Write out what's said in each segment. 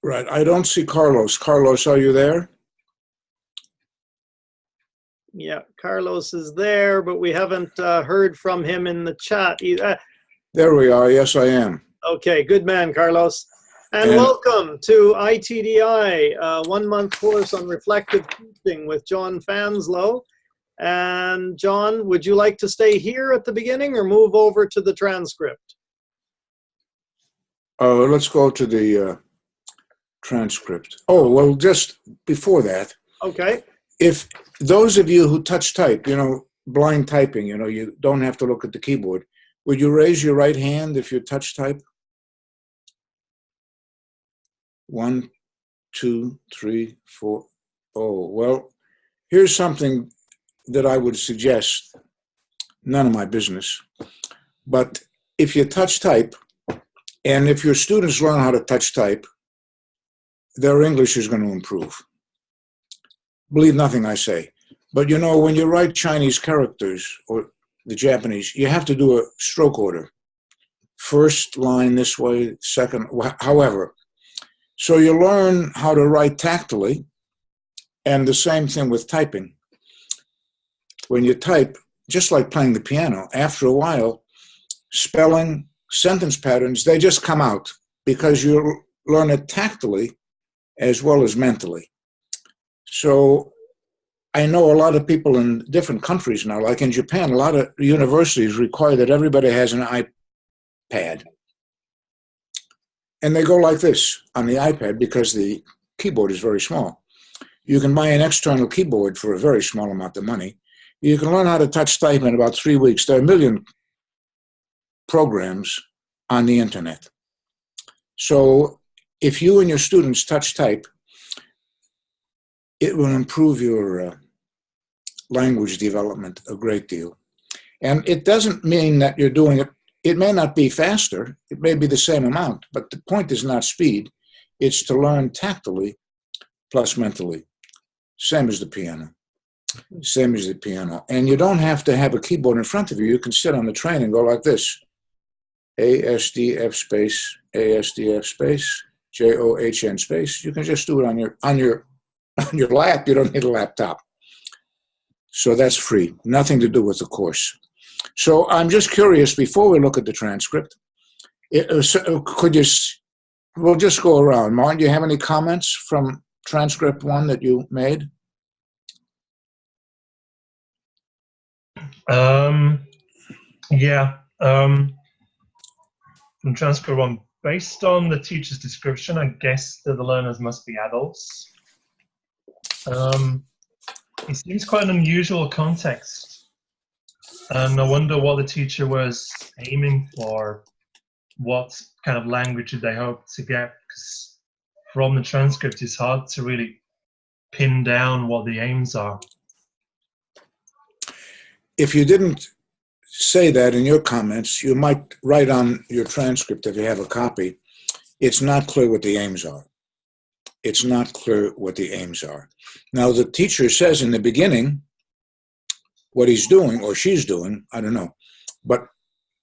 Right. I don't see Carlos. Carlos, are you there? Yeah, Carlos is there, but we haven't heard from him in the chat either. There we are. Yes, I am. Okay, good man, Carlos. And welcome to ITDI, a 1-month course on reflective teaching with John Fanslow. And John, would you like to stay here at the beginning or move over to the transcript? Let's go to the transcript. Oh, well, just before that. Okay. If those of you who touch type, blind typing, you don't have to look at the keyboard, would you raise your right hand if you touch type? 1, 2, 3, 4. Oh, well, here's something that I would suggest. None of my business. But if you touch type, and if your students learn how to touch type, their English is going to improve. Believe nothing I say. But when you write Chinese characters or the Japanese, you have to do a stroke order. First line this way, second, however. So you learn how to write tactily, and the same thing with typing. When you type, just like playing the piano, after a while, spelling, sentence patterns, they just come out because you learn it tactily as well as mentally. So I know a lot of people in different countries now, like in Japan, a lot of universities require that everybody has an iPad. And they go like this on the iPad because the keyboard is very small. You can buy an external keyboard for a very small amount of money. You can learn how to touch type in about 3 weeks. There are a million programs on the internet. So if you and your students touch type, it will improve your language development a great deal. And it doesn't mean that you're doing it. It may not be faster. It may be the same amount, but the point is not speed. It's to learn tactily plus mentally. Same as the piano. Same as the piano. And you don't have to have a keyboard in front of you. You can sit on the train and go like this. ASDF space, ASDF space, JOHN space. You can just do it on your lap. You don't need a laptop. So that's free. Nothing to do with the course. So I'm just curious, before we look at the transcript, we'll just go around. Martin, do you have any comments from transcript 1 that you made? From transcript 1, based on the teacher's description, I guess that the learners must be adults. It seems quite an unusual context, and I wonder what the teacher was aiming for. What kind of language did they hope to get? Because from the transcript, it's hard to really pin down what the aims are. If you didn't say that in your comments, you might write on your transcript, if you have a copy, it's not clear what the aims are. It's not clear what the aims are. Now, the teacher says in the beginning what he's doing, or she's doing, I don't know. But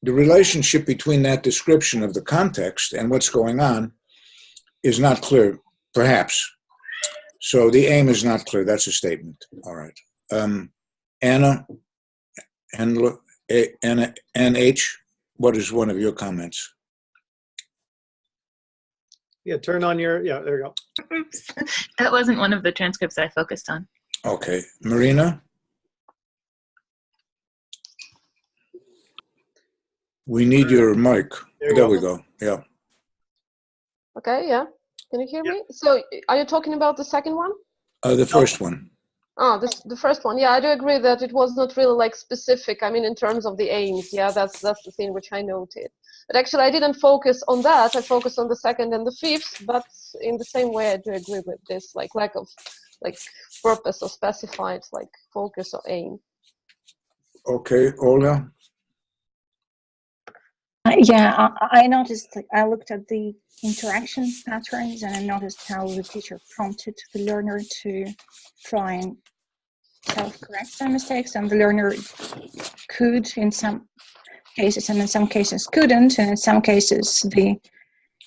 the relationship between that description of the context and what's going on is not clear, perhaps. So the aim is not clear. That's a statement. All right. Anna, NH, what is one of your comments? Yeah, turn on your, yeah, there you go. Oops. That wasn't one of the transcripts I focused on. Okay. Marina? We need your mic. There we go. Yeah. Okay, yeah. Can you hear me? So are you talking about the second one? The first one. Oh, the first one. Yeah, I do agree that it was not really like specific. I mean, in terms of the aims, yeah, that's the thing which I noted. But actually, I didn't focus on that. I focused on the second and the fifth. But in the same way, I do agree with this, like lack of like purpose or specified like focus or aim. Okay, Olga. Yeah, I noticed. Like, I looked at the interaction patterns, and I noticed how the teacher prompted the learner to try and self-correct their mistakes, and the learner could in some cases, and in some cases couldn't, and in some cases the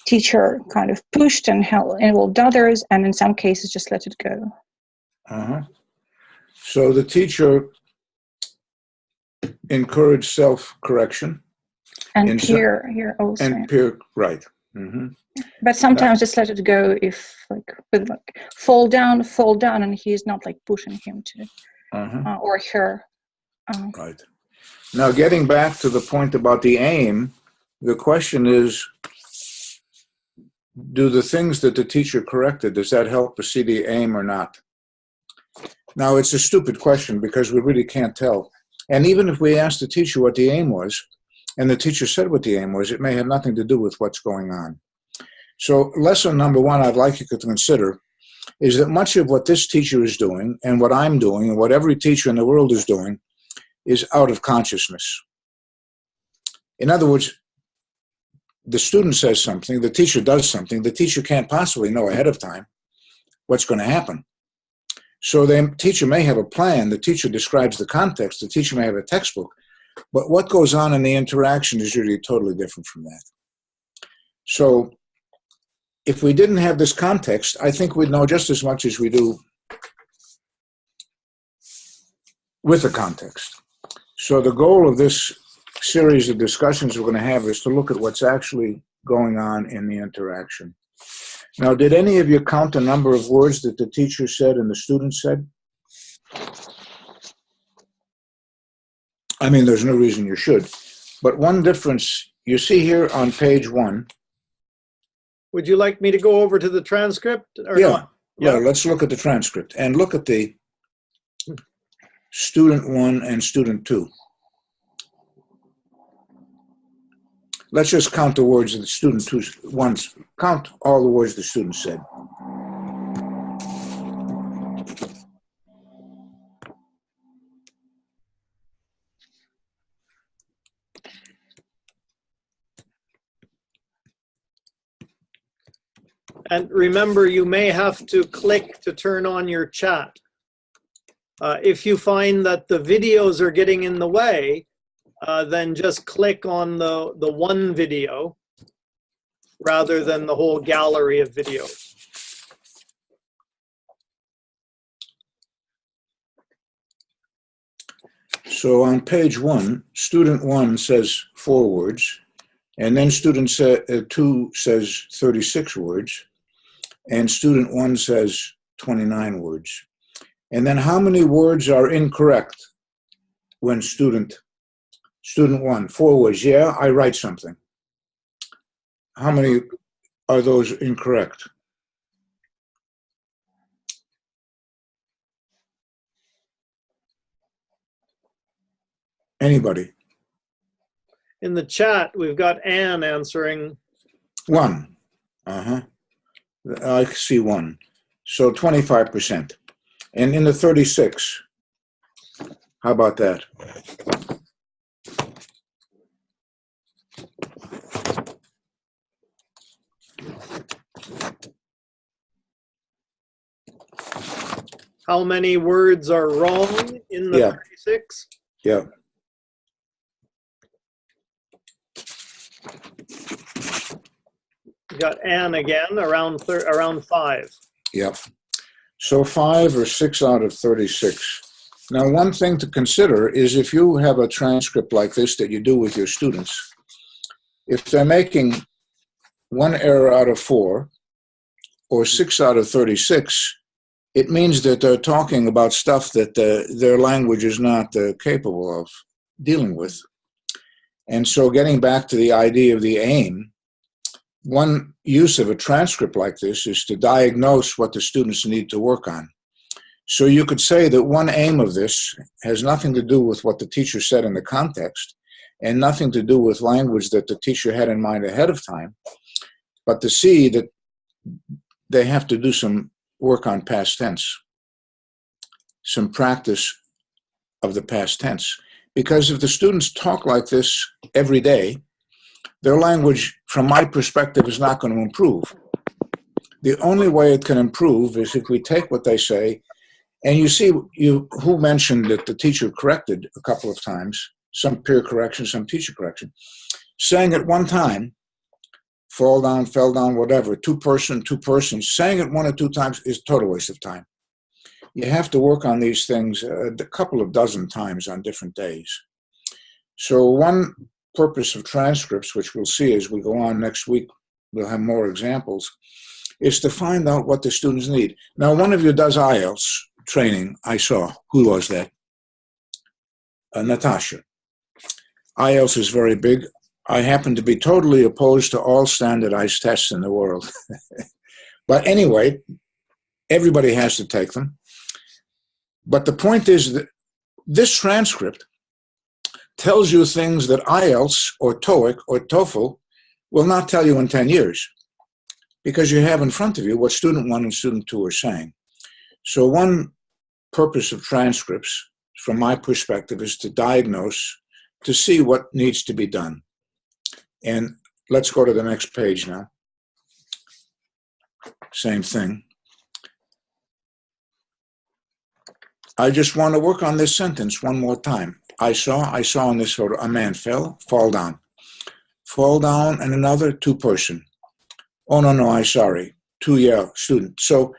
teacher kind of pushed and involved others, and in some cases just let it go. So the teacher encouraged self-correction. And peer here also. And peer, right. Mm-hmm. But sometimes just let it go if with fall down, and he's not like pushing him to or her. Right. Now, getting back to the point about the aim, the question is, do the things that the teacher corrected, does that help us see the aim or not? Now, it's a stupid question because we really can't tell. And even if we asked the teacher what the aim was, and the teacher said what the aim was, it may have nothing to do with what's going on. So lesson number one I'd like you to consider is that much of what this teacher is doing and what I'm doing and what every teacher in the world is doing is out of consciousness. In other words, the student says something, the teacher does something, the teacher can't possibly know ahead of time what's going to happen. So the teacher may have a plan, the teacher describes the context, the teacher may have a textbook, but what goes on in the interaction is usually totally different from that. So if we didn't have this context, I think we'd know just as much as we do with the context. So the goal of this series of discussions we're going to have is to look at what's actually going on in the interaction. Now, did any of you count the number of words that the teacher said and the student said? I mean, there's no reason you should. But one difference you see here on page 1. Would you like me to go over to the transcript or not? Yeah, let's look at the transcript and look at the student 1 and student 2. Let's just count the words that the student 2 once. Count all the words the student said. And remember, you may have to click to turn on your chat. If you find that the videos are getting in the way, then just click on the one video rather than the whole gallery of videos. So on page 1, student 1 says 4 words, and then student 2 says 36 words, and student 1 says 29 words. And then how many words are incorrect when student 1, 4 words, yeah, I write something. How many are those incorrect? Anybody? In the chat, we've got Anne answering. 1. I see 1. So 25%. And in the 36, how about that? How many words are wrong in the 36? Yeah. You got Anne again, around 5. Yep. So 5 or 6 out of 36. Now, one thing to consider is if you have a transcript like this that you do with your students, if they're making 1 error out of 4 or 6 out of 36, it means that they're talking about stuff that their language is not capable of dealing with. And so getting back to the idea of the aim, one use of a transcript like this is to diagnose what the students need to work on. So you could say that one aim of this has nothing to do with what the teacher said in the context and nothing to do with language that the teacher had in mind ahead of time, but to see that they have to do some work on past tense, some practice of the past tense. Because if the students talk like this every day, their language, from my perspective, is not going to improve. The only way it can improve is if we take what they say, and you see, who mentioned that the teacher corrected a couple of times, some peer correction, some teacher correction, saying at one time, fall down, fell down, whatever, two persons, saying it one or two times is a total waste of time. You have to work on these things a couple of dozen times on different days. So one purpose of transcripts, which we'll see as we go on next week, we'll have more examples, is to find out what the students need. Now, one of you does IELTS training, I saw. Who was that? Natasha. IELTS is very big. I happen to be totally opposed to all standardized tests in the world. But anyway, everybody has to take them. But the point is that this transcript tells you things that IELTS or TOEIC or TOEFL will not tell you in 10 years, because you have in front of you what student 1 and student 2 are saying. So one purpose of transcripts, from my perspective, is to diagnose, to see what needs to be done. And let's go to the next page now. Same thing. I just want to work on this sentence one more time. I saw in this photo, a man fall down, and another, two person. Oh, no, I'm sorry, student. So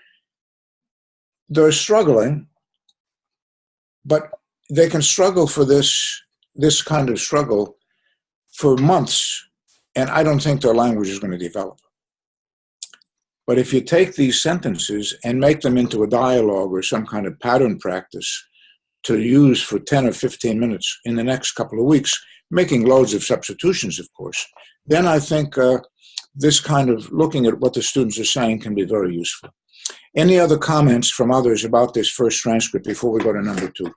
they're struggling, but they can struggle for this kind of struggle for months, and I don't think their language is going to develop. But if you take these sentences and make them into a dialogue or some kind of pattern practice to use for 10 or 15 minutes in the next couple of weeks, making loads of substitutions, of course, then I think this kind of looking at what the students are saying can be very useful. Any other comments from others about this first transcript before we go to number 2?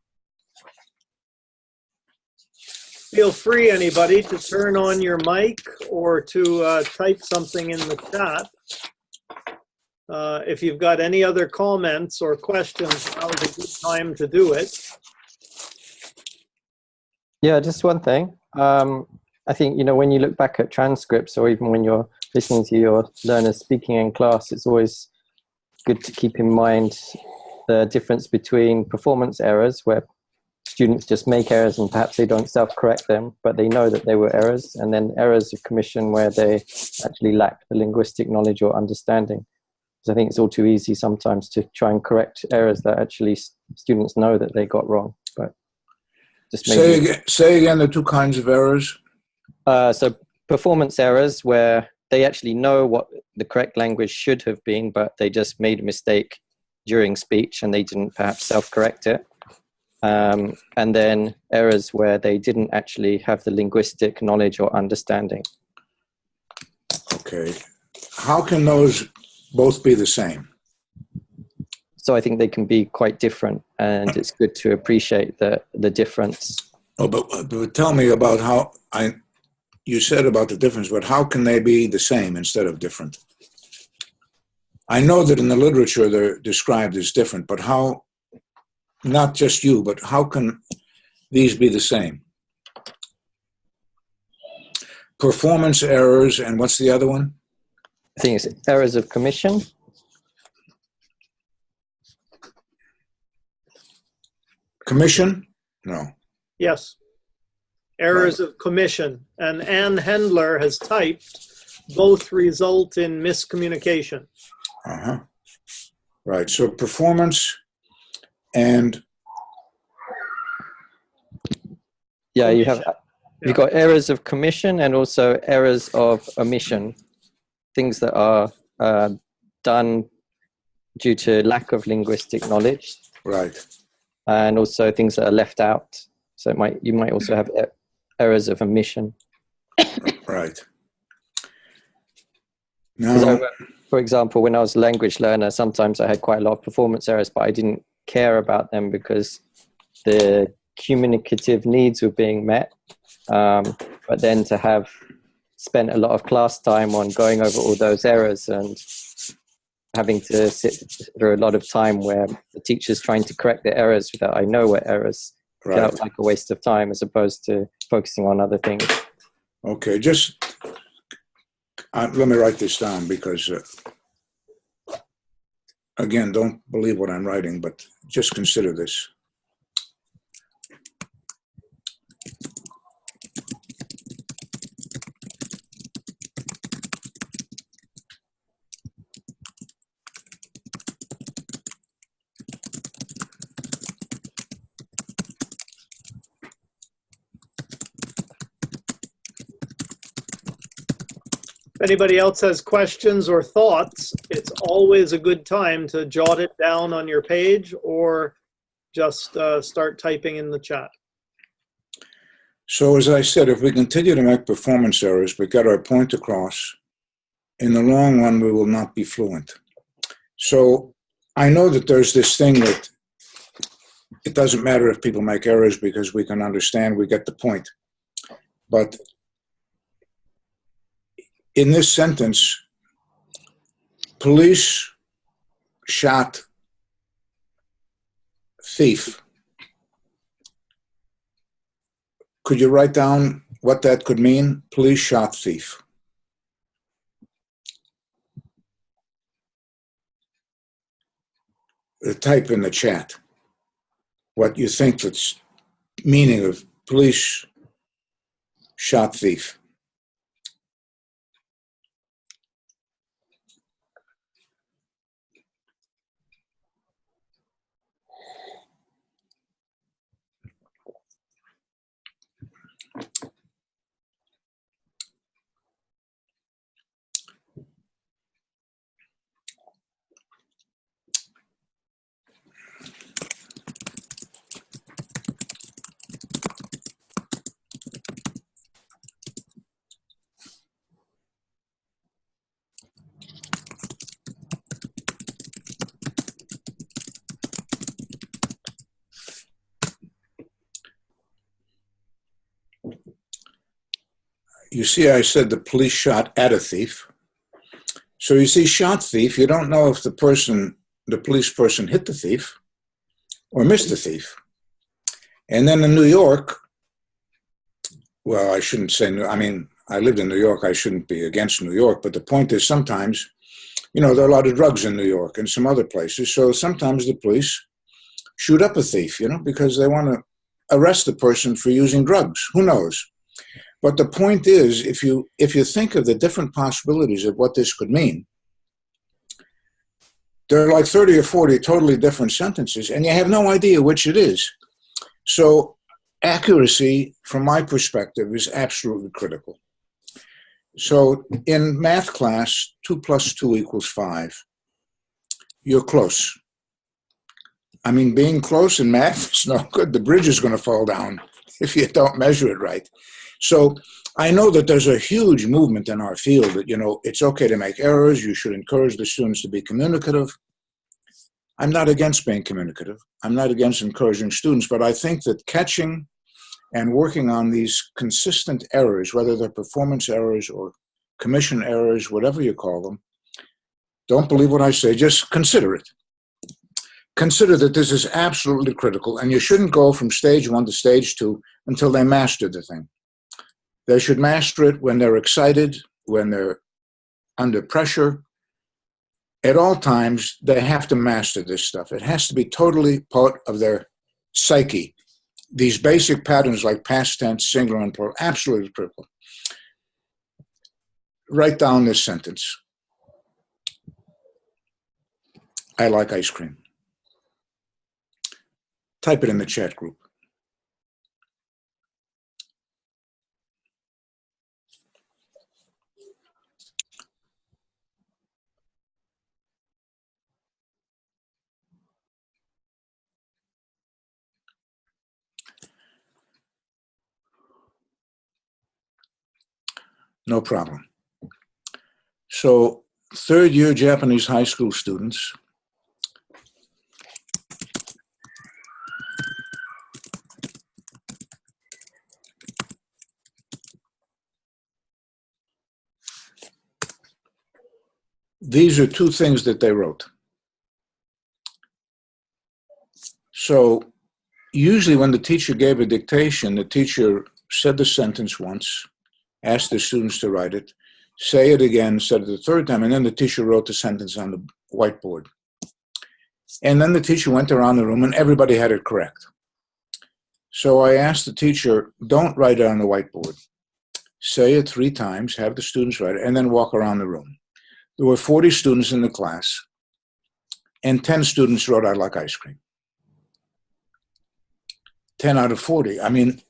Feel free, anybody, to turn on your mic or to type something in the chat. If you've got any other comments or questions, now is a good time to do it. Yeah, just one thing. I think, when you look back at transcripts, or even when you're listening to your learners speaking in class, it's always good to keep in mind the difference between performance errors, where students just make errors and perhaps they don't self-correct them, but they know that they were errors, and then errors of commission where they actually lack the linguistic knowledge or understanding. Because I think it's all too easy sometimes to try and correct errors that actually students know that they got wrong. But just say again the two kinds of errors. So performance errors, where they actually know what the correct language should have been, but they just made a mistake during speech and they didn't perhaps self-correct it. And then errors where they didn't actually have the linguistic knowledge or understanding. Okay. How can those both be the same? So I think they can be quite different, and it's good to appreciate the difference. Oh, but tell me about how you said about the difference, but how can they be the same instead of different? I know that in the literature they're described as different, but how, not just you, but how can these be the same? Performance errors, and what's the other one? I think it's errors of commission. Commission? No. Yes. Errors of commission. And Ann Hendler has typed, both result in miscommunication. Uh-huh. Right. So performance and... Yeah, you've got errors of commission and also errors of omission. Things that are done due to lack of linguistic knowledge. Right. And also things that are left out. So you might also have errors of omission. Right. Now, for example, when I was a language learner, sometimes I had quite a lot of performance errors, but I didn't care about them because the communicative needs were being met. But then to have spent a lot of class time on going over all those errors and having to sit through a lot of time where the teacher's trying to correct the errors that I know were errors, right. Felt like a waste of time as opposed to focusing on other things. Okay, just let me write this down because, again, don't believe what I'm writing, but just consider this. If anybody else has questions or thoughts, it's always a good time to jot it down on your page or just start typing in the chat. So as I said, if we continue to make performance errors but get our point across, in the long run, we will not be fluent. So I know that there's this thing that it doesn't matter if people make errors because we can understand, we get the point. But in this sentence, police shot thief. Could you write down what that could mean? Police shot thief. Type in the chat what you think that's meaning of police shot thief. You see, I said the police shot at a thief. So you see, shot thief, you don't know if the police person hit the thief or missed the thief. And then in New York, well, I shouldn't say, I mean, I lived in New York, I shouldn't be against New York, but the point is sometimes, you know, there are a lot of drugs in New York and some other places, so sometimes the police shoot up a thief, you know, because they want to arrest the person for using drugs. Who knows? But the point is, if you think of the different possibilities of what this could mean, there are like 30 or 40 totally different sentences, and you have no idea which it is. So accuracy, from my perspective, is absolutely critical. So in math class, 2 + 2 = 5. You're close. I mean, being close in math is no good. The bridge is going to fall down if you don't measure it right. So I know that there's a huge movement in our field that, you know, it's okay to make errors. You should encourage the students to be communicative. I'm not against being communicative. I'm not against encouraging students, but I think that catching and working on these consistent errors, whether they're performance errors or commission errors, whatever you call them, don't believe what I say, just consider it. Consider that this is absolutely critical, and you shouldn't go from stage 1 to stage 2 until they master the thing. They should master it when they're excited, when they're under pressure. At all times, they have to master this stuff. It has to be totally part of their psyche. These basic patterns like past tense, singular, and plural, absolutely critical. Write down this sentence. I like ice cream. Type it in the chat group. No problem. So, third-year Japanese high school students, these are 2 things that they wrote. So, usually when the teacher gave a dictation, the teacher said the sentence once, asked the students to write it, say it again, said it the 3rd time, and then the teacher wrote the sentence on the whiteboard. And then the teacher went around the room and everybody had it correct. So I asked the teacher, don't write it on the whiteboard. Say it 3 times, have the students write it, and then walk around the room. There were 40 students in the class, and 10 students wrote, I like ice cream. 10 out of 40. I mean,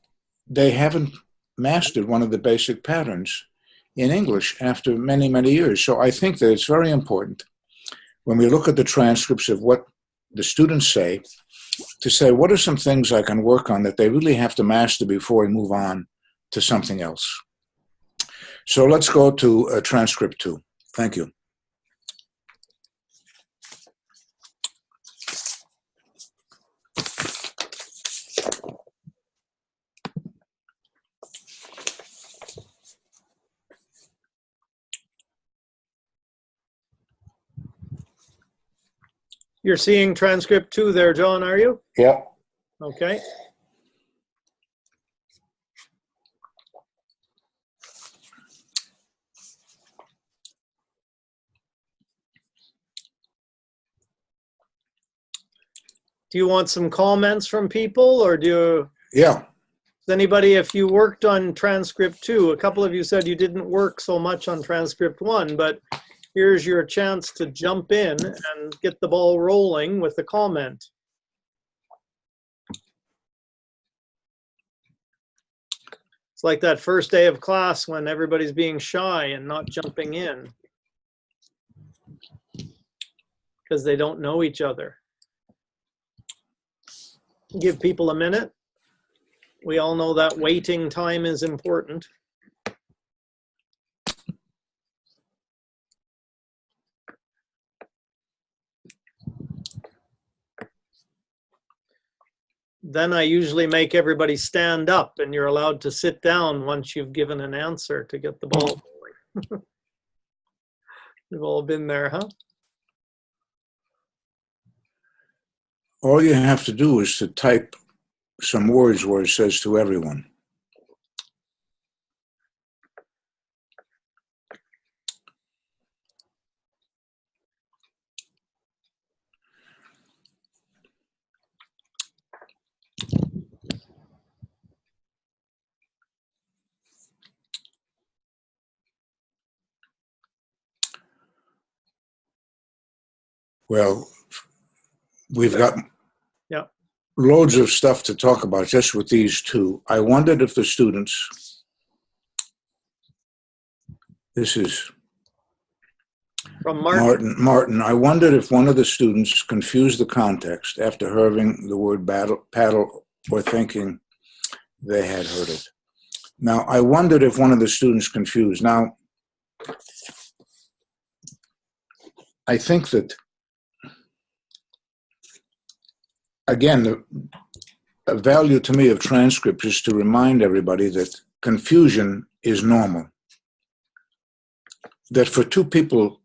they haven't mastered one of the basic patterns. in English after many, many years. So I think that it's very important when we look at the transcripts of what the students say, to say, what are some things I can work on that they really have to master before we move on to something else? So let's go to transcript 2. Thank you. You're seeing transcript 2 there, John, are you? Yeah. Okay. Do you want some comments from people, or do you? Yeah. Does anybody, if you worked on transcript 2, a couple of you said you didn't work so much on transcript 1, but here's your chance to jump in and get the ball rolling with a comment. It's like that first day of class when everybody's being shy and not jumping in because they don't know each other. Give people a minute. We all know that waiting time is important. Then I usually make everybody stand up, and you're allowed to sit down once you've given an answer to get the ball rolling. You've all been there, huh? All you have to do is to type some words where it says to everyone. Well, we've got loads of stuff to talk about just with these two. I wondered if the students, this is from Martin, I wondered if one of the students confused the context after hearing the word paddle or thinking they had heard it. Now, I wondered if one of the students confused. Now, I think that, again, the value to me of transcripts is to remind everybody that confusion is normal. That for two people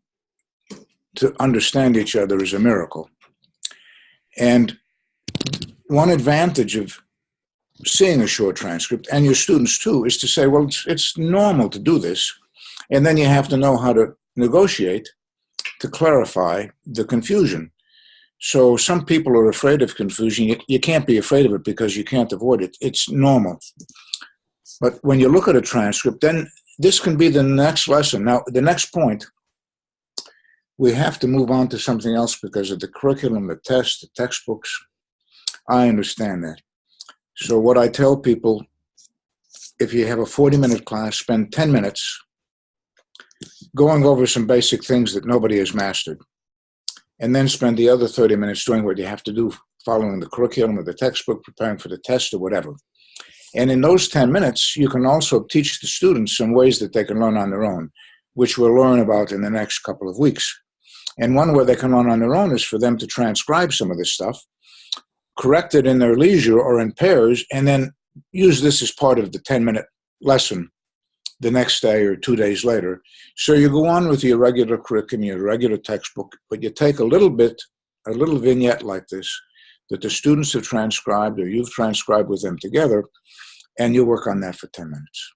to understand each other is a miracle. And one advantage of seeing a short transcript, and your students too, is to say, well, it's normal to do this. And then you have to know how to negotiate to clarify the confusion. So some people are afraid of confusion. You can't be afraid of it because you can't avoid it. It's normal. But when you look at a transcript, then this can be the next lesson. Now, the next point, we have to move on to something else because of the curriculum, the tests, the textbooks. I understand that. So what I tell people, if you have a 40-minute class, spend 10 minutes going over some basic things that nobody has mastered. And then spend the other 30 minutes doing what you have to do, following the curriculum or the textbook, preparing for the test or whatever. And in those 10 minutes, you can also teach the students some ways that they can learn on their own, which we'll learn about in the next couple of weeks. And one way they can learn on their own is for them to transcribe some of this stuff, correct it in their leisure or in pairs, and then use this as part of the 10-minute lesson the next day or 2 days later. So you go on with your regular curriculum, your regular textbook, but you take a little vignette like this that the students have transcribed or you've transcribed with them together, and you work on that for 10 minutes.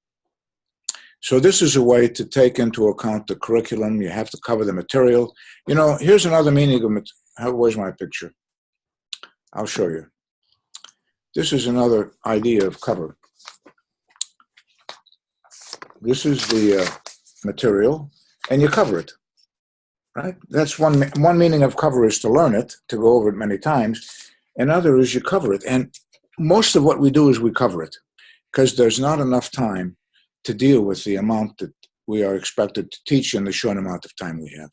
So this is a way to take into account the curriculum. You have to cover the material. You know, here's another meaning of where's my picture? I'll show you. This is another idea of cover. This is the material, and you cover it, right? That's one meaning of cover is to learn it, to go over it many times. Another is you cover it. And most of what we do is we cover it because there's not enough time to deal with the amount that we are expected to teach in the short amount of time we have.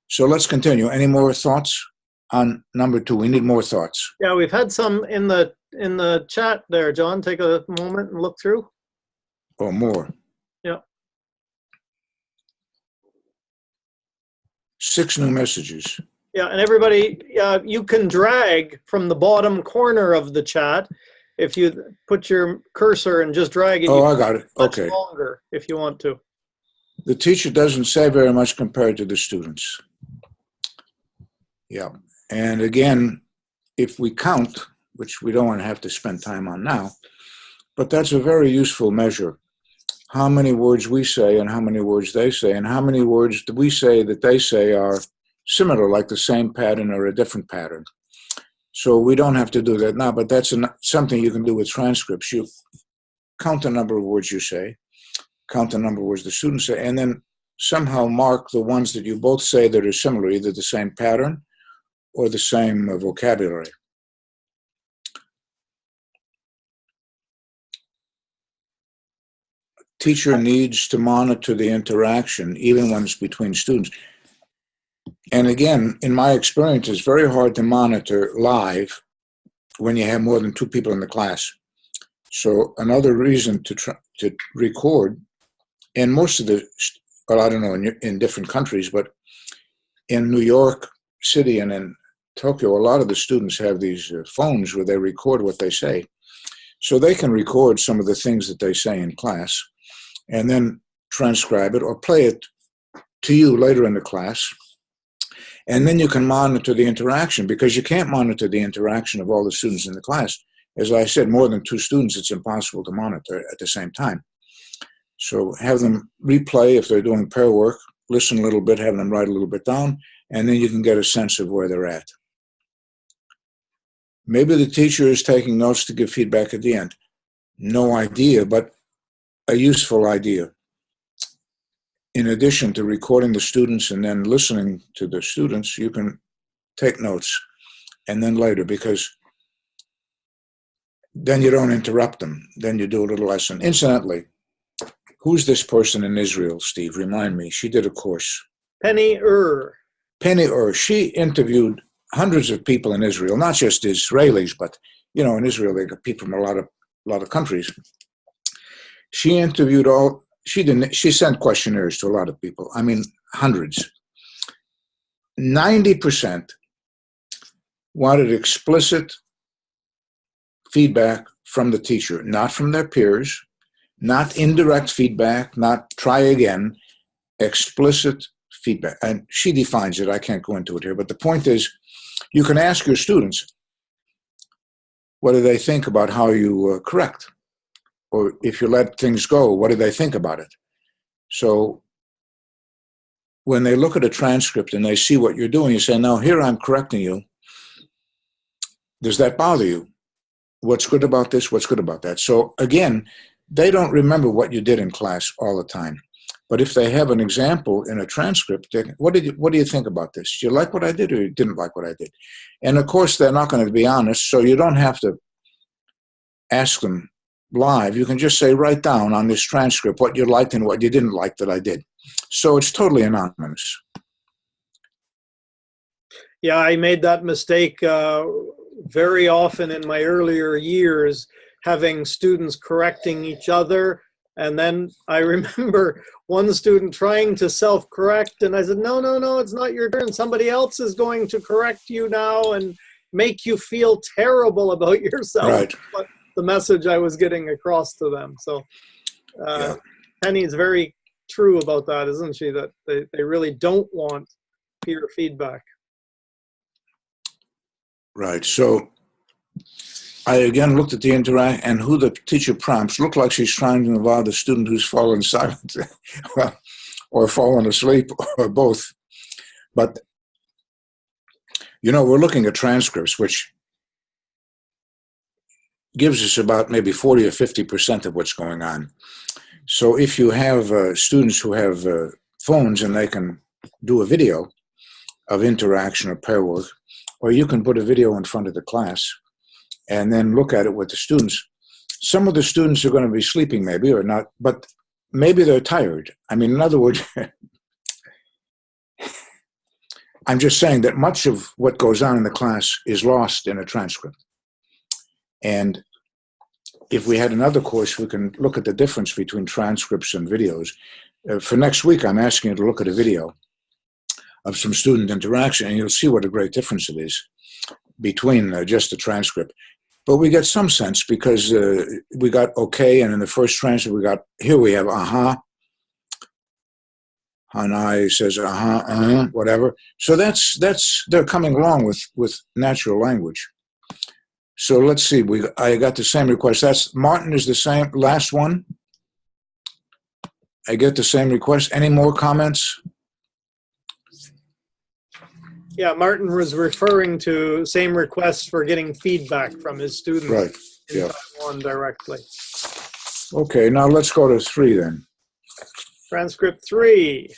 So let's continue. Any more thoughts on number 2? We need more thoughts. Yeah, we've had some in the chat there, John. Take a moment and look through. Or more. Yeah. 6 new messages. Yeah, and everybody, you can drag from the bottom corner of the chat. If you put your cursor and just drag it, Oh, I got it. Okay. Longer if you want to. The teacher doesn't say very much compared to the students. Yeah. And again, if we count, which we don't want to have to spend time on now, but that's a very useful measure. How many words we say and how many words they say, and how many words do we say that they say are similar, like the same pattern or a different pattern. So we don't have to do that now, but that's something you can do with transcripts. You count the number of words you say, count the number of words the students say, and then somehow mark the ones that you both say that are similar, either the same pattern or the same vocabulary. Teacher needs to monitor the interaction, even when it's between students. And again, in my experience, it's very hard to monitor live when you have more than 2 people in the class. So another reason to record, and most of the, well, I don't know, in different countries, but in New York City and in Tokyo, a lot of the students have these phones where they record what they say. So they can record some of the things that they say in class and then transcribe it or play it to you later in the class. And then you can monitor the interaction, because you can't monitor the interaction of all the students in the class. As I said, more than 2 students, it's impossible to monitor at the same time. So have them replay if they're doing pair work, listen a little bit, have them write a little bit down, and then you can get a sense of where they're at. Maybe the teacher is taking notes to give feedback at the end. No idea, but a useful idea. In addition to recording the students and then listening to the students, you can take notes and then later, because then you don't interrupt them. Then you do a little lesson. Incidentally, who's this person in Israel, Steve? Remind me. She did a course. Penny Penny She interviewed hundreds of people in Israel, not just Israelis, but, you know, in Israel, they got people from a lot of countries. She interviewed she sent questionnaires to a lot of people. I mean, hundreds. 90% wanted explicit feedback from the teacher, not from their peers, not indirect feedback, not try again, explicit feedback. And she defines it. I can't go into it here, but the point is, you can ask your students, what do they think about how you correct? Or if you let things go, what do they think about it? So when they look at a transcript and they see what you're doing, you say, now here I'm correcting you. Does that bother you? What's good about this? What's good about that? So again, they don't remember what you did in class all the time. But if they have an example in a transcript, what do you think about this? Do you like what I did or you didn't like what I did? And of course, they're not going to be honest, so you don't have to ask them live. You can just say, write down on this transcript what you liked and what you didn't like that I did. So it's totally anonymous. Yeah, I made that mistake very often in my earlier years, having students correcting each other. And then I remember one student trying to self-correct, and I said, no, it's not your turn. Somebody else is going to correct you now and make you feel terrible about yourself. Right. But the message I was getting across to them. So Penny's very true about that, isn't she? That they really don't want peer feedback. Right. So I again looked at the interact and who the teacher prompts. Looked like she's trying to involve the student who's fallen silent or fallen asleep or both. But, you know, we're looking at transcripts, which gives us about maybe 40 or 50% of what's going on. So if you have students who have phones and they can do a video of interaction or pair work, or you can put a video in front of the class and then look at it with the students. Some of the students are going to be sleeping maybe or not, but maybe they're tired. I mean, in other words, I'm just saying that much of what goes on in the class is lost in a transcript. And if we had another course, we can look at the difference between transcripts and videos. For next week, I'm asking you to look at a video of some student interaction, and you'll see what a great difference it is between just the transcript. But we get some sense because we got okay, and in the first transcript, here we have aha. Hanai says aha, whatever. So they're coming along with natural language. So let's see. I got the same request. Martin is the same. Last one. I get the same request. Any more comments? Yeah, Martin was referring to same request for getting feedback from his students Right. in Taiwan directly. Okay, now let's go to 3 then. Transcript 3.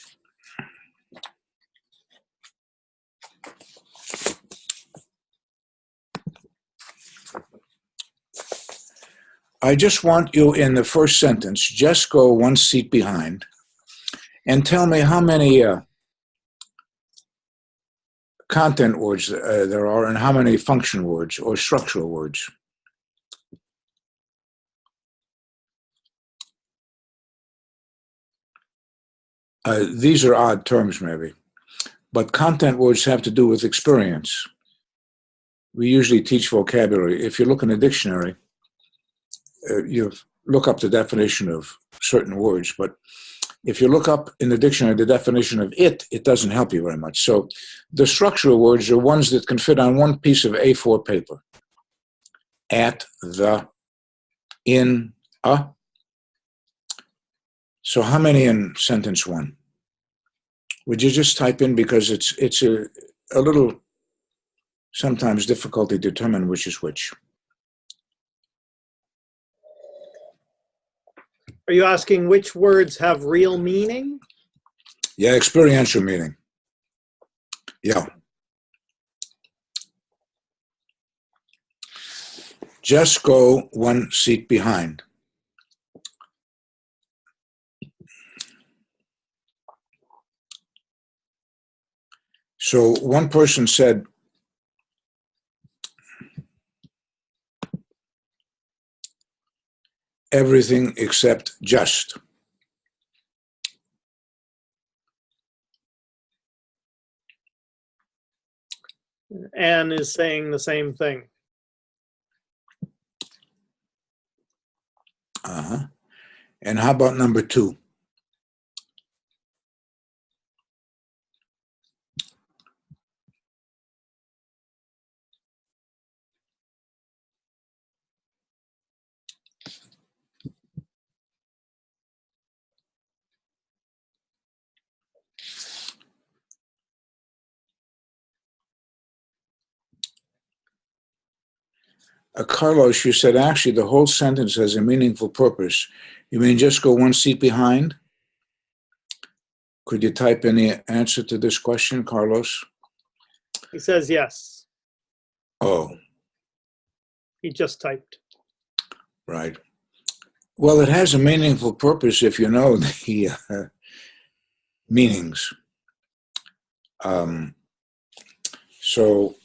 I just want you in the first sentence, just go one seat behind and tell me how many content words there are and how many function words or structural words. These are odd terms maybe, but content words have to do with experience. We usually teach vocabulary. If you look in a dictionary, you look up the definition of certain words, but if you look up in the dictionary the definition of it doesn't help you very much. So the structural words are ones that can fit on one piece of A4 paper. At, the, in, a. So how many in sentence 1? Would you just type in, because it's a little sometimes difficult to determine which is which. Are you asking which words have real meaning? Yeah, experiential meaning. Yeah. Just go one seat behind. So one person said, everything except just. Anne is saying the same thing. Uh-huh. And how about number 2? Carlos, you said actually the whole sentence has a meaningful purpose. You mean just go one seat behind? Could you type in the answer to this question, Carlos? He says yes. Oh. He just typed. Right. Well, it has a meaningful purpose if you know the meanings. So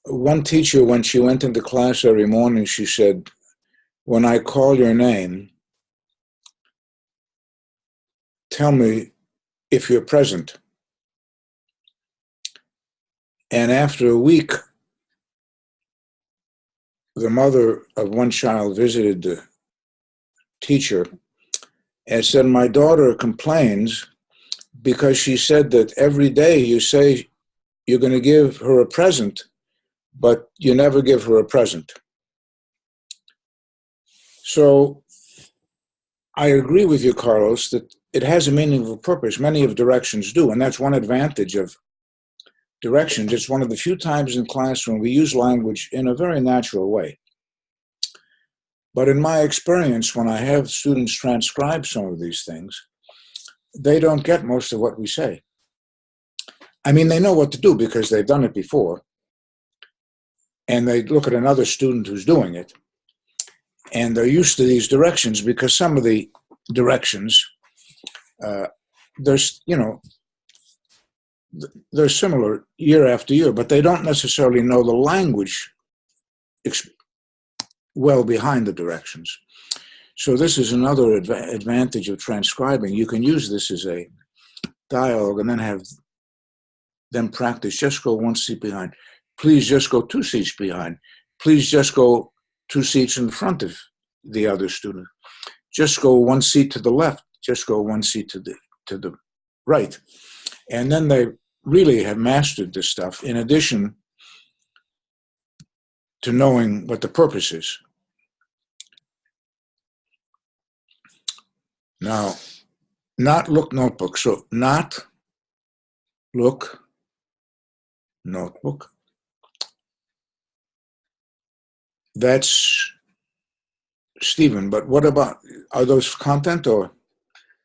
one teacher, when she went into class every morning, she said, when I call your name, tell me if you're present. And after a week, the mother of one child visited the teacher and said, my daughter complains because she said that every day you say you're going to give her a present, but you never give her a present. So I agree with you, Carlos, that it has a meaningful purpose. Many of directions do, and that's one advantage of directions. It's one of the few times in class when we use language in a very natural way. But in my experience, when I have students transcribe some of these things, they don't get most of what we say. I mean, they know what to do because they've done it before, and they look at another student who's doing it, and they're used to these directions because some of the directions, there's, you know, they're similar year after year, but they don't necessarily know the language well behind the directions. So this is another advantage of transcribing. You can use this as a dialogue and then have them practice. Just go 1 seat behind. Please just go 2 seats behind. Please just go 2 seats in front of the other student. Just go 1 seat to the left. Just go 1 seat to the right. And then they really have mastered this stuff, in addition to knowing what the purpose is. Now, not look notebook. So not look notebook. That's Stephen, but what about, are those content or?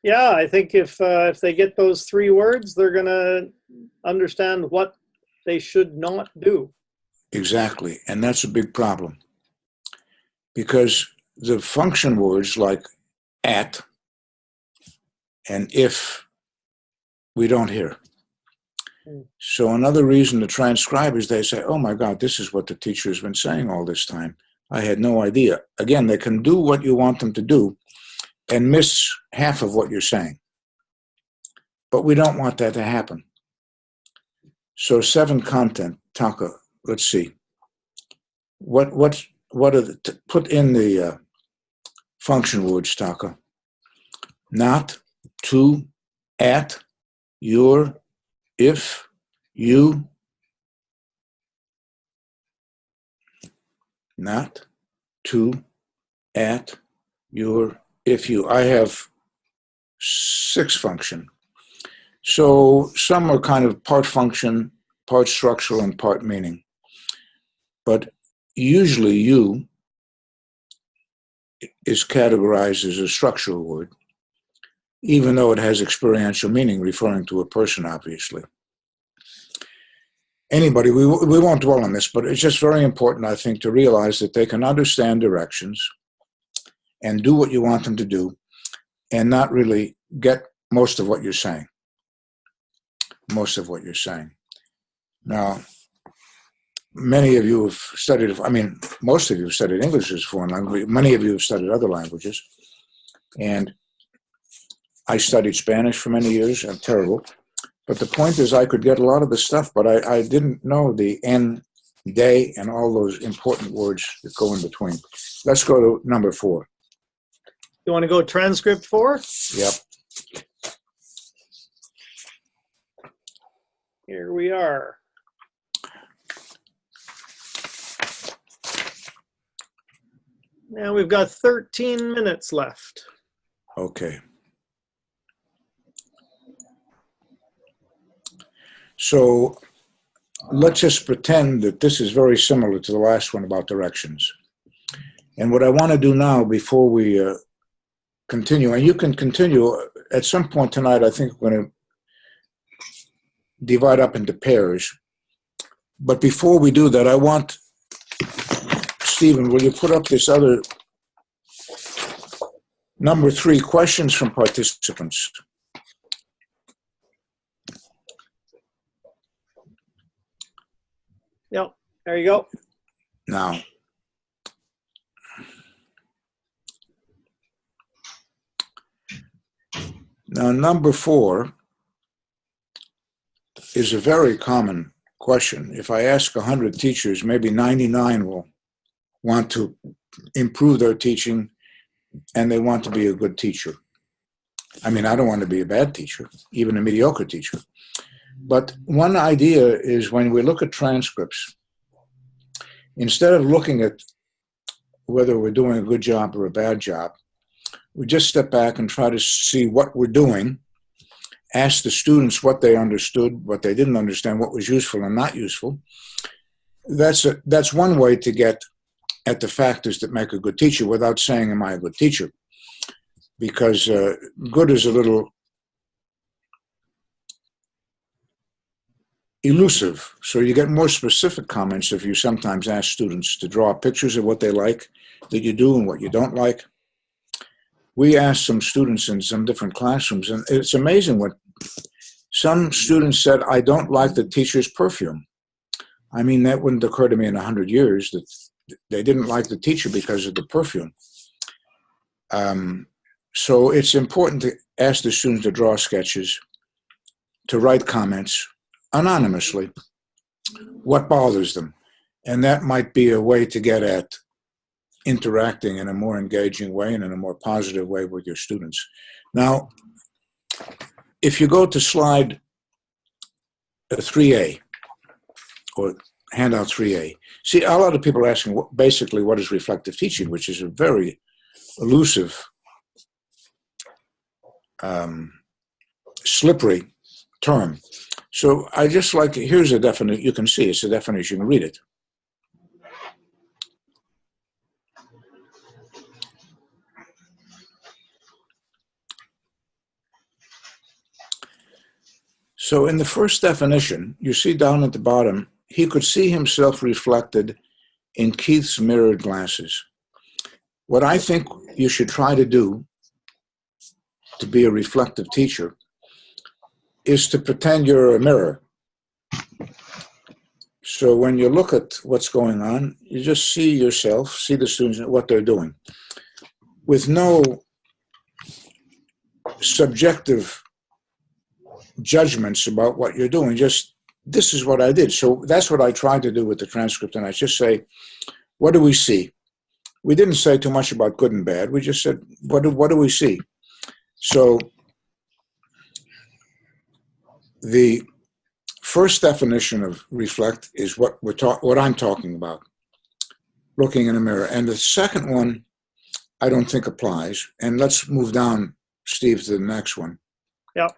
Yeah, I think if they get those 3 words, they're going to understand what they should not do. Exactly, and that's a big problem. Because the function words like at and if, we don't hear. So another reason to transcribe is they say, oh my God, this is what the teacher has been saying all this time. I had no idea. Again, they can do what you want them to do and miss half of what you're saying. But we don't want that to happen. So 7 content, Taka, let's see. What are the, put in the function words, Taka. Not, to, at, your, if, you. Not, to, at, your, if you. I have 6 function. So some are kind of part function, part structural, and part meaning. But usually you is categorized as a structural word, even though it has experiential meaning, referring to a person, obviously. Anybody, we won't dwell on this, but it's just very important, I think, to realize that they can understand directions and do what you want them to do and not really get most of what you're saying. Most of what you're saying. Now, many of you have studied, I mean, most of you have studied English as a foreign language. Many of you have studied other languages. And I studied Spanish for many years. I'm terrible. But the point is I could get a lot of the stuff, but I didn't know the en, de, and all those important words that go in between. Let's go to number 4. You want to go transcript 4? Yep. Here we are. Now we've got 13 minutes left. Okay. So let's just pretend that this is very similar to the last one about directions. And what I want to do now before we continue, and you can continue at some point tonight, I think we're going to divide up into pairs. But before we do that, I want, Stephen, will you put up this other number 3, questions from participants? Yep, there you go. Now, number 4 is a very common question. If I ask 100 teachers, maybe 99 will want to improve their teaching and they want to be a good teacher. I mean, I don't want to be a bad teacher, even a mediocre teacher. But one idea is when we look at transcripts, instead of looking at whether we're doing a good job or a bad job, we just step back and try to see what we're doing, ask the students what they understood, what they didn't understand, what was useful and not useful. That's one way to get at the factors that make a good teacher without saying, am I a good teacher? Because good is a little elusive. So you get more specific comments if you sometimes ask students to draw pictures of what they like that you do and what you don't like. We asked some students in some different classrooms, and it's amazing what some students said, I don't like the teacher's perfume. I mean, that wouldn't occur to me in 100 years that they didn't like the teacher because of the perfume. So it's important to ask the student to draw sketches, to write comments anonymously, what bothers them. And that might be a way to get at interacting in a more engaging way and in a more positive way with your students. Now, if you go to slide 3A, or handout 3A, see, a lot of people are asking basically what is reflective teaching, which is a very elusive, slippery term. So I just like, here's a definition, you can see it's a definition, you can read it. So in the first definition, you see down at the bottom, he could see himself reflected in Keith's mirrored glasses. What I think you should try to do to be a reflective teacher is to pretend you're a mirror. So when you look at what's going on, you just see yourself, see the students, what they're doing, with no subjective judgments about what you're doing. Just, this is what I did. So that's what I tried to do with the transcript. And I just say, what do we see? We didn't say too much about good and bad. We just said, what do we see? So the first definition of reflect is what I'm talking about, looking in a mirror. And the second one, I don't think applies. And let's move down, Steve, to the next one. Yep.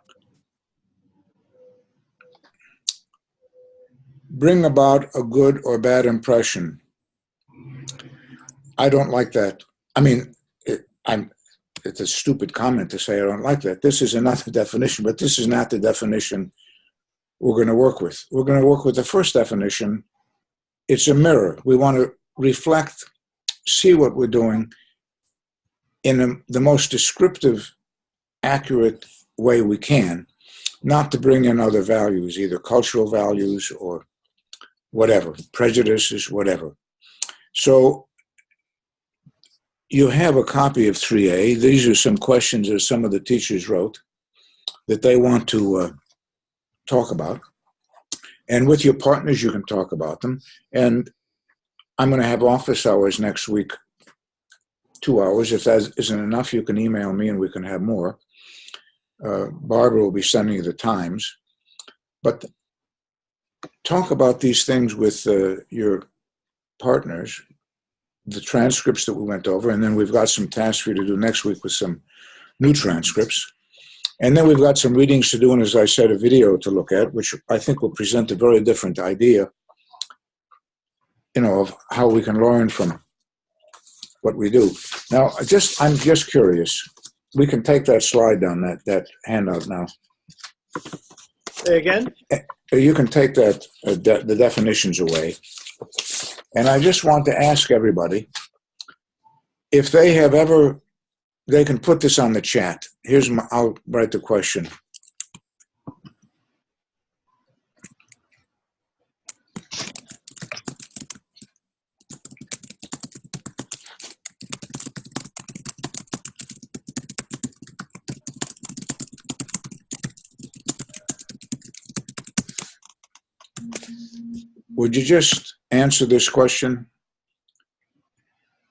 Bring about a good or bad impression. I don't like that. I mean, it's a stupid comment to say I don't like that. This is another definition, but this is not the definition we're going to work with. We're going to work with the first definition. It's a mirror. We want to reflect, see what we're doing in the most descriptive, accurate way we can, not to bring in other values, either cultural values or whatever, prejudices, whatever. So you have a copy of 3A. These are some questions that some of the teachers wrote that they want to talk about. And with your partners, you can talk about them. And I'm going to have office hours next week, 2 hours. If that isn't enough, you can email me and we can have more. Barbara will be sending you the times. But talk about these things with your partners, the transcripts that we went over, and then we've got some tasks for you to do next week with some new transcripts. And then we've got some readings to do, and as I said, a video to look at, which I think will present a very different idea, of how we can learn from what we do. Now, I'm just curious. We can take that slide down, that handout now. Say again? You can take that, the definitions away. And I just want to ask everybody if they have ever, they can put this on the chat. I'll write the question. Would you just answer this question?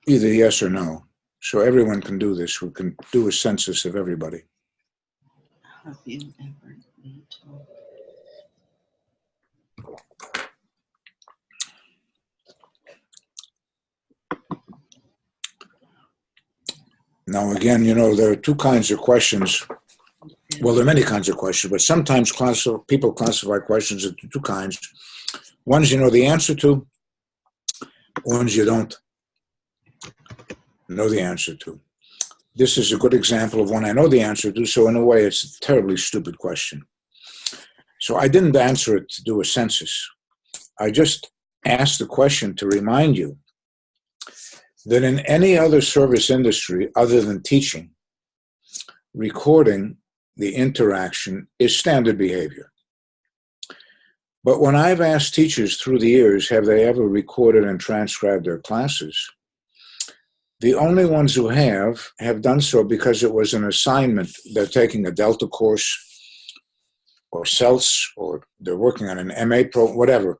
Either yes or no. So everyone can do this. We can do a census of everybody. Have you ever been told? Now, again, there are two kinds of questions. Well, there are many kinds of questions, but sometimes people classify questions into two kinds. Ones you know the answer to, ones you don't know the answer to. This is a good example of one I know the answer to, so in a way it's a terribly stupid question. So I didn't answer it to do a census. I just asked the question to remind you that in any other service industry other than teaching, recording the interaction is standard behavior. But when I've asked teachers through the years, have they ever recorded and transcribed their classes? The only ones who have done so because it was an assignment. They're taking a Delta course or CELS, or they're working on an MA pro, whatever.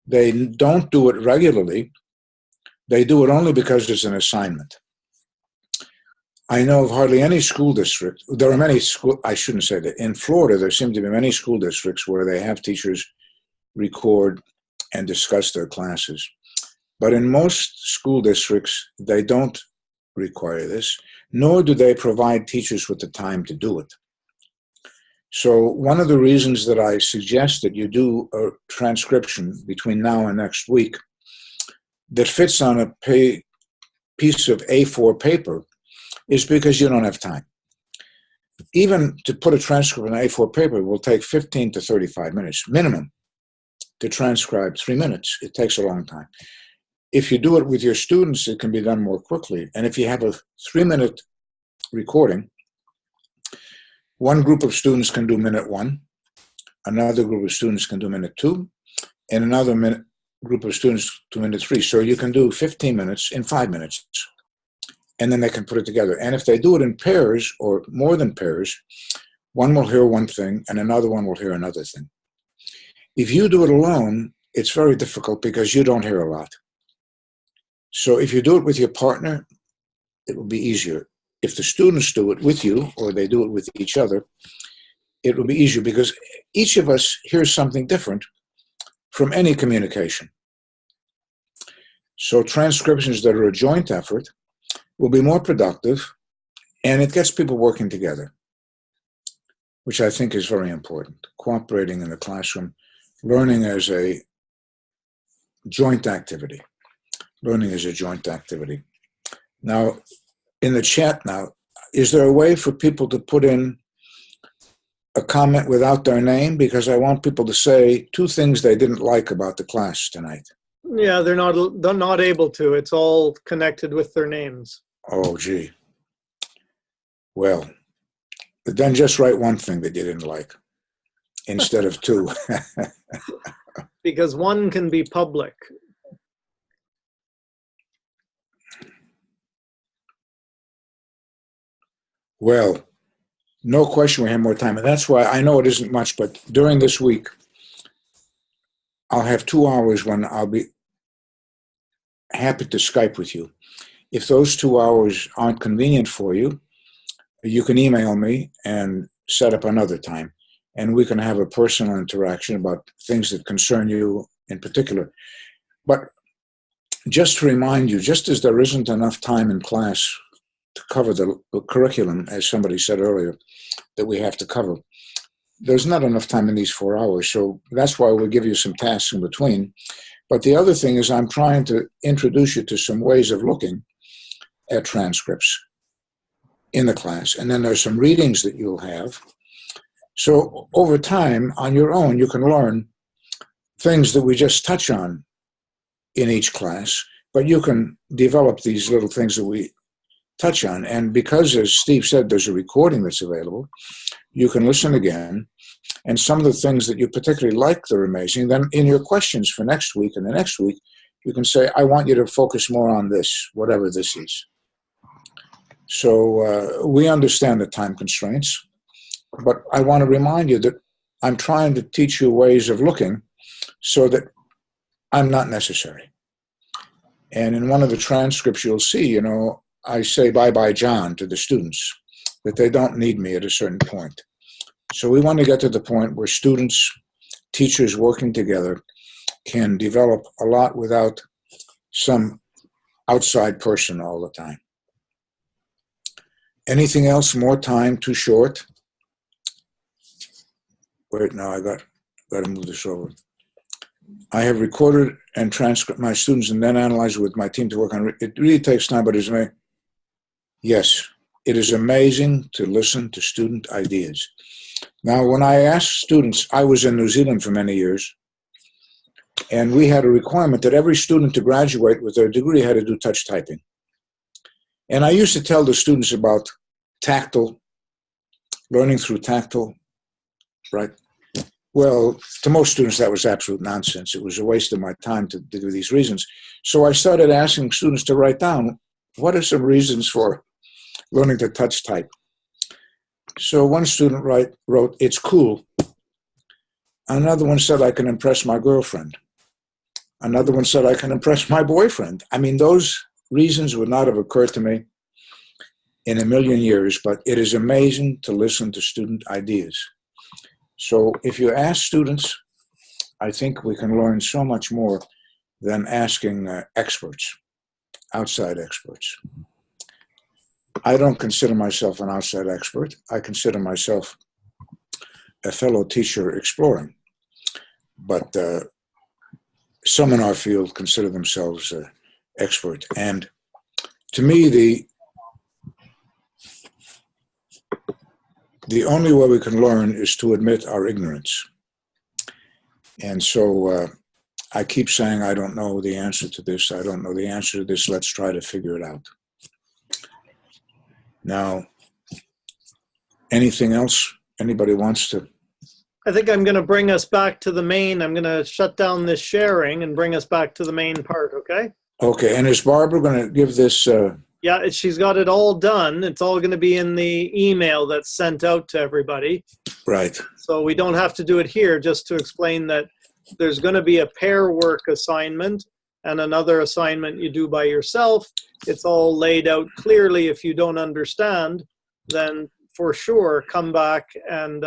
They don't do it regularly. They do it only because it's an assignment. I know of hardly any school district. There are many school, I shouldn't say that. In Florida, there seem to be many school districts where they have teachers record and discuss their classes. But in most school districts, they don't require this, nor do they provide teachers with the time to do it. So one of the reasons that I suggest that you do a transcription between now and next week that fits on a piece of A4 paper is because you don't have time. Even to put a transcript on A4 paper will take 15 to 35 minutes minimum. To transcribe 3 minutes, it takes a long time. If you do it with your students, it can be done more quickly. And if you have a 3-minute recording, one group of students can do minute 1, another group of students can do minute 2, and another group of students do minute 3. So you can do 15 minutes in 5 minutes, and then they can put it together. And if they do it in pairs or more than pairs, one will hear one thing and another one will hear another thing. If you do it alone, it's very difficult because you don't hear a lot. So if you do it with your partner, it will be easier. If the students do it with you or they do it with each other, it will be easier because each of us hears something different from any communication. So transcriptions that are a joint effort will be more productive, and it gets people working together, which I think is very important. Cooperating in the classroom, learning as a joint activity. Learning is a joint activity. Now, in the chat now, is there a way for people to put in a comment without their name? Because I want people to say 2 things they didn't like about the class tonight. Yeah, they're not able to. It's all connected with their names. Oh, gee. Well, then just write 1 thing that you didn't like instead of 2. Because 1 can be public. Well, no question we have more time. And that's why I know it isn't much, but during this week, I'll have 2 hours when I'll be happy to Skype with you. If those 2 hours aren't convenient for you, you can email me and set up another time. And we can have a personal interaction about things that concern you in particular. But just to remind you, just as there isn't enough time in class to cover the curriculum, as somebody said earlier, that we have to cover, there's not enough time in these 4 hours. So that's why we'll give you some tasks in between. But the other thing is I'm trying to introduce you to some ways of looking at transcripts in the class. And then there's some readings that you'll have. So over time, on your own, you can learn things that we just touch on in each class, but you can develop these little things that we touch on. And because, as Steve said, there's a recording that's available, you can listen again. And some of the things that you particularly like that are amazing, then in your questions for next week and the next week, you can say, I want you to focus more on this, whatever this is. So we understand the time constraints. But I want to remind you that I'm trying to teach you ways of looking so that I'm not necessary. And in one of the transcripts, you'll see, I say bye-bye, John, to the students, that they don't need me at a certain point. So we want to get to the point where students, teachers working together can develop a lot without some outside person all the time. Anything else? More time? Too short? Wait, no, I got to move this over. I have recorded and transcribed my students and then analyzed with my team to work on it. It really takes time, but it's amazing. Yes, it is amazing to listen to student ideas. Now, when I asked students, I was in New Zealand for many years, and we had a requirement that every student to graduate with their degree had to do touch typing. And I used to tell the students about tactile, learning through tactile, right? Well, to most students, that was absolute nonsense. It was a waste of my time to do these reasons. So I started asking students to write down, what are some reasons for learning to touch type? So one student wrote, it's cool. Another one said, I can impress my girlfriend. Another one said, I can impress my boyfriend. I mean, those reasons would not have occurred to me in a million years, but it is amazing to listen to student ideas. So if you ask students, I think we can learn so much more than asking experts, outside experts. I don't consider myself an outside expert. I consider myself a fellow teacher exploring. But some in our field consider themselves expert. And to me, the only way we can learn is to admit our ignorance. And so I keep saying, I don't know the answer to this. I don't know the answer to this. Let's try to figure it out. Now, anything else anybody wants to? I think I'm going to bring us back to the main. I'm going to shut down this sharing and bring us back to the main part, okay? Okay, and is Barbara going to give this? Yeah, she's got it all done. It's all going to be in the email that's sent out to everybody. Right. So we don't have to do it here, just to explain that there's going to be a pair work assignment and another assignment you do by yourself. It's all laid out clearly. If you don't understand, then for sure come back and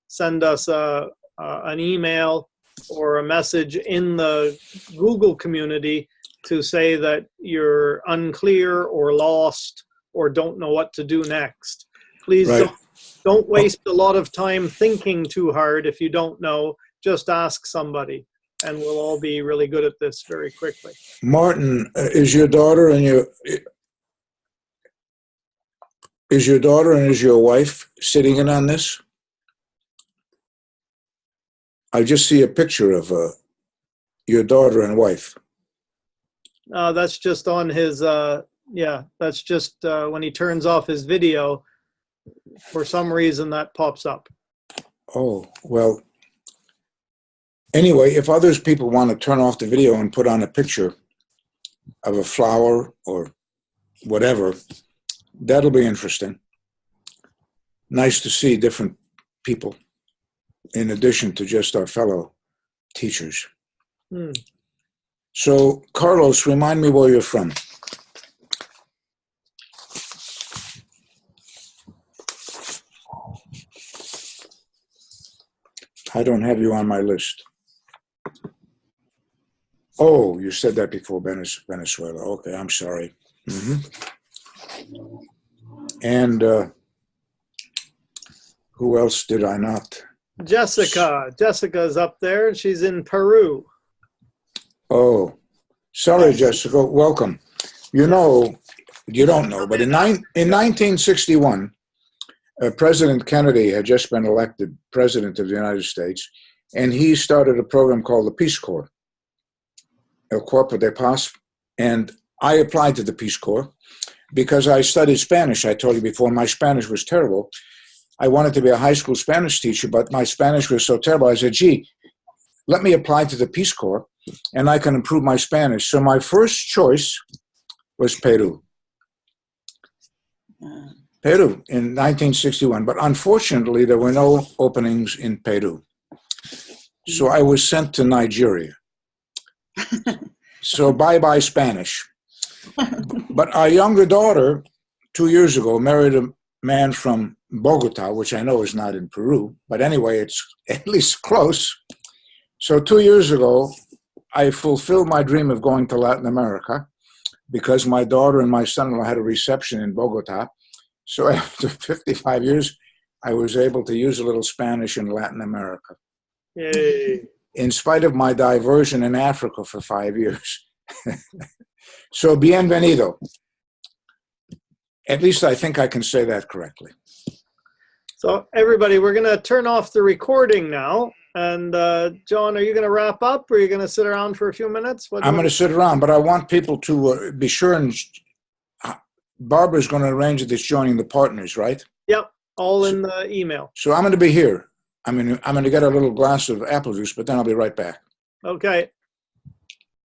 send us an email or a message in the Google community to say that you're unclear or lost or don't know what to do next. Please don't waste a lot of time thinking too hard if you don't know. Just ask somebody, and we'll all be really good at this very quickly. Martin, is your daughter and your wife sitting in on this? I just see a picture of your daughter and wife. That's just on his, that's just when he turns off his video, for some reason that pops up. Oh, well, anyway, if others people want to turn off the video and put on a picture of a flower or whatever, that'll be interesting. Nice to see different people in addition to just our fellow teachers. So, Carlos, remind me where you're from. I don't have you on my list. Oh, you said that before, Venezuela. Okay, I'm sorry. And who else did I not? Jessica. Jessica's up there. She's in Peru. Oh, sorry, Jessica. Welcome. You know, you don't know, but in 1961, President Kennedy had just been elected President of the United States, and he started a program called the Peace Corps, El Cuerpo de Paz, and I applied to the Peace Corps because I studied Spanish. I told you before, my Spanish was terrible. I wanted to be a high school Spanish teacher, but my Spanish was so terrible. I said, gee, let me apply to the Peace Corps, and I can improve my Spanish. So my first choice was Peru. Peru in 1961, but unfortunately there were no openings in Peru. So I was sent to Nigeria. So bye-bye Spanish. But our younger daughter, 2 years ago, married a man from Bogota, which I know is not in Peru, but anyway, it's at least close. So 2 years ago, I fulfilled my dream of going to Latin America because my daughter and my son-in-law had a reception in Bogota. So after 55 years, I was able to use a little Spanish in Latin America. Yay. In spite of my diversion in Africa for 5 years. So bienvenido. At least I think I can say that correctly. So everybody, we're going to turn off the recording now. And John, are you going to wrap up, or are you going to sit around for a few minutes? I'm going to sit around, but I want people to be sure, and Barbara's going to arrange this joining the partners, right? Yep, all in the email. So I'm going to be here. I'm going to get a little glass of apple juice, but then I'll be right back. Okay.